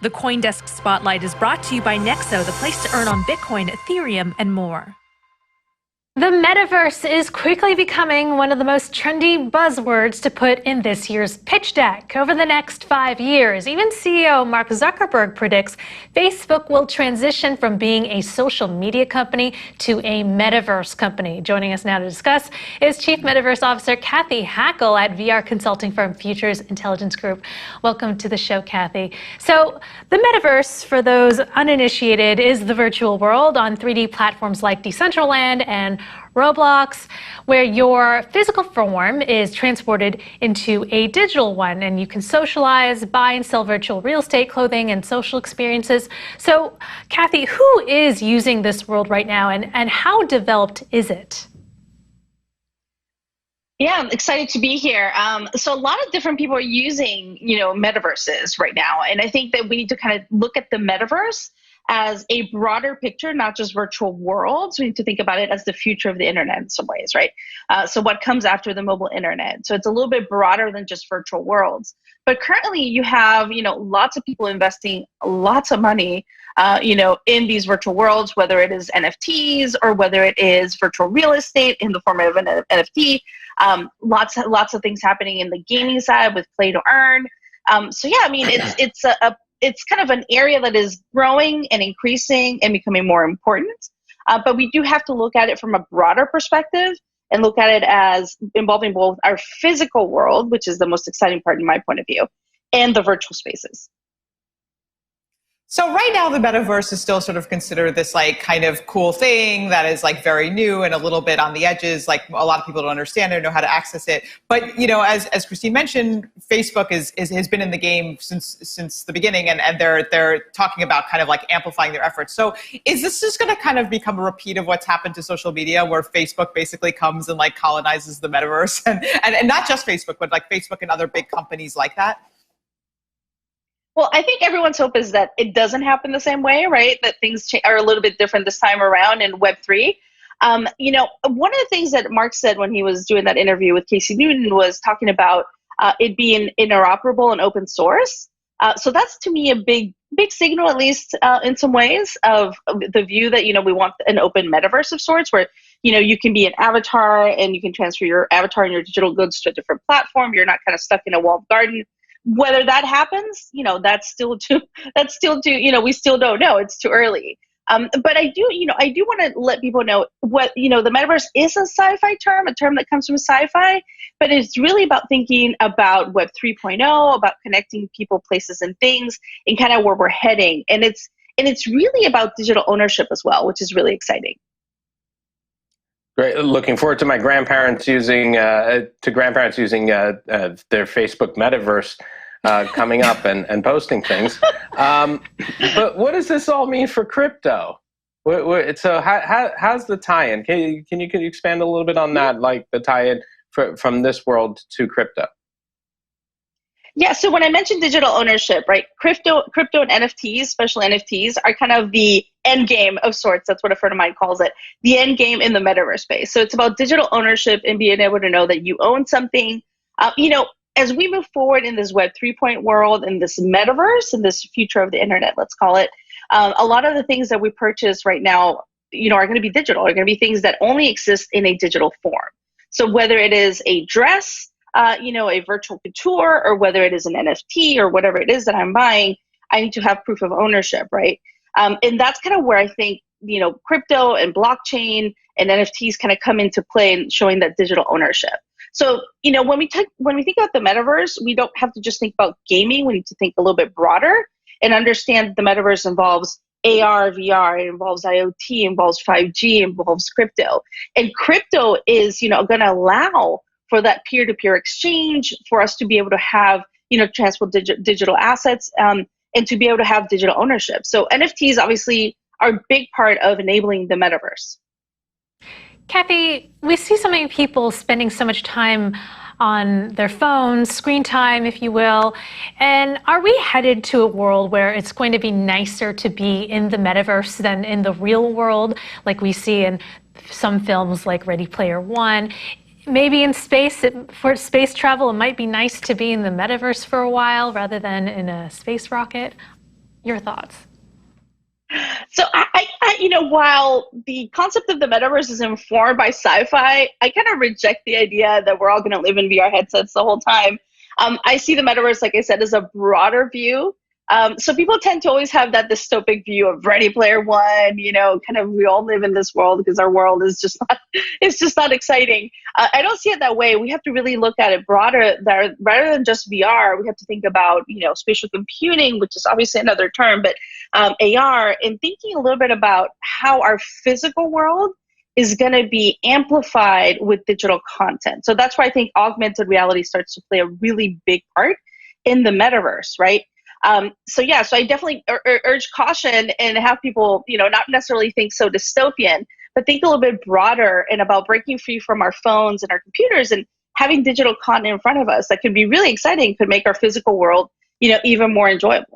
The CoinDesk Spotlight is brought to you by Nexo, the place to earn on Bitcoin, Ethereum, and more. The metaverse is quickly becoming one of the most trendy buzzwords to put in this year's pitch deck. Over the next 5 years, even CEO Mark Zuckerberg predicts Facebook will transition from being a social media company to a metaverse company. Joining us now to discuss is Chief Metaverse Officer Kathy Hackle at VR consulting firm Futures Intelligence Group. Welcome to the show, Kathy. So the metaverse, for those uninitiated, is the virtual world on 3D platforms like Decentraland and Roblox, where your physical form is transported into a digital one, and you can socialize, buy and sell virtual real estate, clothing, and social experiences. So, Kathy, who is using this world right now, and how developed is it? Yeah, I'm excited to be here. So a lot of different people are using, metaverses right now. And I think that we need to kind of look at the metaverse as a broader picture, not just virtual worlds. We need to think about it as the future of the internet in some ways, right? So what comes after the mobile internet? So it's a little bit broader than just virtual worlds. But currently you have, lots of people investing lots of money, in these virtual worlds, whether it is NFTs or whether it is virtual real estate in the form of an NFT. Lots of things happening in the gaming side with play to earn. It's kind of an area that is growing and increasing and becoming more important. But we do have to look at it from a broader perspective and look at it as involving both our physical world, which is the most exciting part in my point of view, and the virtual spaces. So right now, the metaverse is still sort of considered this kind of cool thing that is very new and a little bit on the edges. Like a lot of people don't understand it or know how to access it. But as Christine mentioned, Facebook has been in the game since the beginning, and they're talking about kind of amplifying their efforts. So is this just going to kind of become a repeat of what's happened to social media, where Facebook basically comes and colonizes the metaverse, and not just Facebook, but Facebook and other big companies like that? Well, I think everyone's hope is that it doesn't happen the same way, right? That things are a little bit different this time around in Web3. One of the things that Mark said when he was doing that interview with Casey Newton was talking about it being interoperable and open source. So that's, to me, a big signal, at least in some ways, of the view that, we want an open metaverse of sorts where, you can be an avatar and you can transfer your avatar and your digital goods to a different platform. You're not kind of stuck in a walled garden. Whether that happens, that's still too, we still don't know. It's too early. But I do want to let people know what, the metaverse is a sci-fi term, a term that comes from sci-fi, but it's really about thinking about Web 3.0, about connecting people, places, and things, and kind of where we're heading. And it's really about digital ownership as well, which is really exciting. Great. Looking forward to my grandparents using their Facebook metaverse coming up and posting things. But what does this all mean for crypto? So how's the tie-in? Can you expand a little bit on that, the tie-in from this world to crypto? Yeah, so when I mentioned digital ownership, right, crypto and NFTs, especially NFTs, are kind of the end game of sorts. That's what a friend of mine calls it, the end game in the metaverse space. So it's about digital ownership and being able to know that you own something. As we move forward in this Web 3.0 world, in this metaverse, in this future of the internet, let's call it, a lot of the things that we purchase right now, are going to be digital, are going to be things that only exist in a digital form. So whether it is a dress, a virtual couture, or whether it is an NFT or whatever it is that I'm buying, I need to have proof of ownership, right? And that's kind of where I think, crypto and blockchain and NFTs kind of come into play in showing that digital ownership. So, when we think about the metaverse, we don't have to just think about gaming. We need to think a little bit broader and understand that the metaverse involves AR, VR, it involves IoT, involves 5G, involves crypto. And crypto is, going to allow for that peer-to-peer exchange, for us to be able to have, transport digital assets, and to be able to have digital ownership. So NFTs obviously are a big part of enabling the metaverse. Kathy, we see so many people spending so much time on their phones, screen time, if you will. And are we headed to a world where it's going to be nicer to be in the metaverse than in the real world, like we see in some films like Ready Player One? Maybe in space, for space travel, it might be nice to be in the metaverse for a while rather than in a space rocket. Your thoughts? So while the concept of the metaverse is informed by sci-fi, I kind of reject the idea that we're all going to live in VR headsets the whole time. I see the metaverse, like I said, as a broader view. So people tend to always have that dystopic view of Ready Player One, kind of we all live in this world because our world is just not, it's just not exciting. I don't see it that way. We have to really look at it broader, that rather than just VR. We have to think about, spatial computing, which is obviously another term, but AR, and thinking a little bit about how our physical world is going to be amplified with digital content. So that's why I think augmented reality starts to play a really big part in the metaverse, right? So I definitely urge caution and have people, not necessarily think so dystopian, but think a little bit broader and about breaking free from our phones and our computers and having digital content in front of us that could be really exciting, could make our physical world, even more enjoyable.